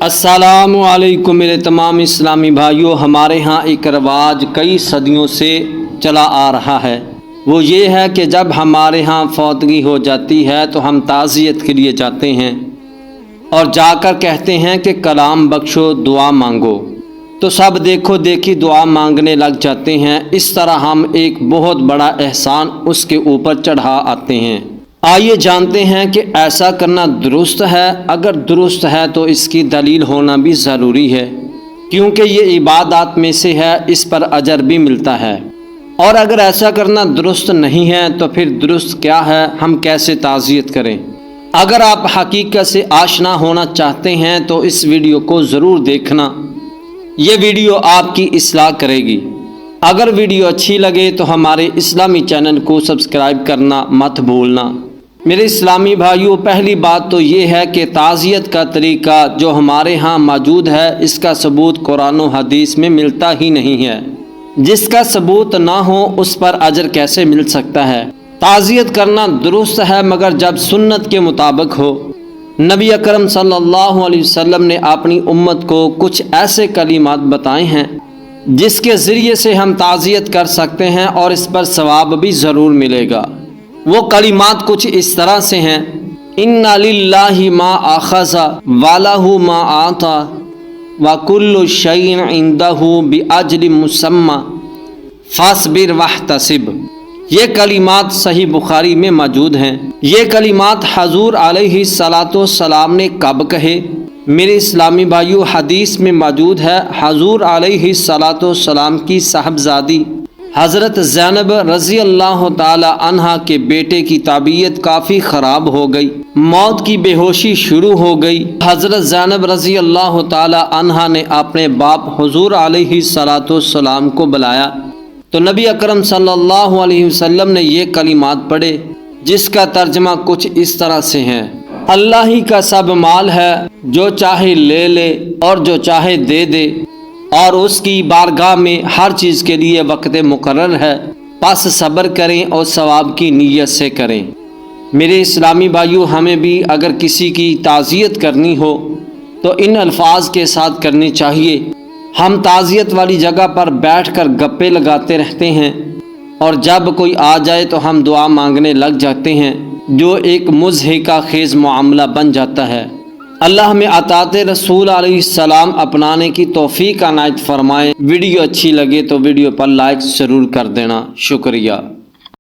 السلام علیکم میرے تمام اسلامی بھائیوں، ہمارے ہاں ایک رواج کئی صدیوں سے چلا آ رہا ہے۔ وہ یہ ہے کہ جب ہمارے ہاں فوتگی ہو جاتی ہے تو ہم تعزیت کے لیے جاتے ہیں اور جا کر کہتے ہیں کہ کلام بخشو، دعا مانگو، تو سب دیکھو دیکھی دعا مانگنے لگ جاتے ہیں۔ اس طرح ہم ایک بہت بڑا احسان اس کے اوپر چڑھا آتے ہیں۔ آئیے جانتے ہیں کہ ایسا کرنا درست ہے۔ اگر درست ہے تو اس کی دلیل ہونا بھی ضروری ہے، کیونکہ یہ عبادات میں سے ہے، اس پر اجر بھی ملتا ہے۔ اور اگر ایسا کرنا درست نہیں ہے تو پھر درست کیا ہے، ہم کیسے تعزیت کریں؟ اگر آپ حقیقت سے آشنا ہونا چاہتے ہیں تو اس ویڈیو کو ضرور دیکھنا، یہ ویڈیو آپ کی اصلاح کرے گی۔ اگر ویڈیو اچھی لگے تو ہمارے اسلامی چینل کو سبسکرائب کرنا مت بھولنا۔ میرے اسلامی بھائیوں، پہلی بات تو یہ ہے کہ تعزیت کا طریقہ جو ہمارے ہاں موجود ہے، اس کا ثبوت قرآن و حدیث میں ملتا ہی نہیں ہے۔ جس کا ثبوت نہ ہو اس پر اجر کیسے مل سکتا ہے؟ تعزیت کرنا درست ہے مگر جب سنت کے مطابق ہو۔ نبی اکرم صلی اللہ علیہ وسلم نے اپنی امت کو کچھ ایسے کلمات بتائے ہیں جس کے ذریعے سے ہم تعزیت کر سکتے ہیں اور اس پر ثواب بھی ضرور ملے گا۔ وہ کلمات کچھ اس طرح سے ہیں: اِنَّ لِلَّهِ مَا أَخَذَ وَلَهُ مَا أَعْطَى وَكُلُّ شَيْءٍ عِندَهُ بِأَجْلٍ مُّسَمًّى فَاصْبِرْ وَاحْتَسِبْ۔ یہ کلمات صحیح بخاری میں موجود ہیں۔ یہ کلمات حضور علیہ السلام نے کب کہے؟ میرے اسلامی بھائیوں، حدیث میں موجود ہے، حضور علیہ السلام کی صاحبزادی حضرت زینب رضی اللہ تعالی عنہا کے بیٹے کی طبیعت کافی خراب ہو گئی، موت کی بے ہوشی شروع ہو گئی۔ حضرت زینب رضی اللہ تعالی عنہا نے اپنے باپ حضور علیہ السلام کو بلایا تو نبی اکرم صلی اللہ علیہ وسلم نے یہ کلمات پڑھے، جس کا ترجمہ کچھ اس طرح سے ہے: اللہ ہی کا سب مال ہے، جو چاہے لے لے اور جو چاہے دے دے، اور اس کی بارگاہ میں ہر چیز کے لیے وقت مقرر ہے، پس صبر کریں اور ثواب کی نیت سے کریں۔ میرے اسلامی بھائیوں، ہمیں بھی اگر کسی کی تعزیت کرنی ہو تو ان الفاظ کے ساتھ کرنی چاہیے۔ ہم تعزیت والی جگہ پر بیٹھ کر گپے لگاتے رہتے ہیں اور جب کوئی آ جائے تو ہم دعا مانگنے لگ جاتے ہیں، جو ایک مضحکہ خیز معاملہ بن جاتا ہے۔ اللہ ہمیں اطاعت رسول علیہ السلام اپنانے کی توفیق عنایت فرمائے۔ ویڈیو اچھی لگے تو ویڈیو پر لائک ضرور کر دینا۔ شکریہ۔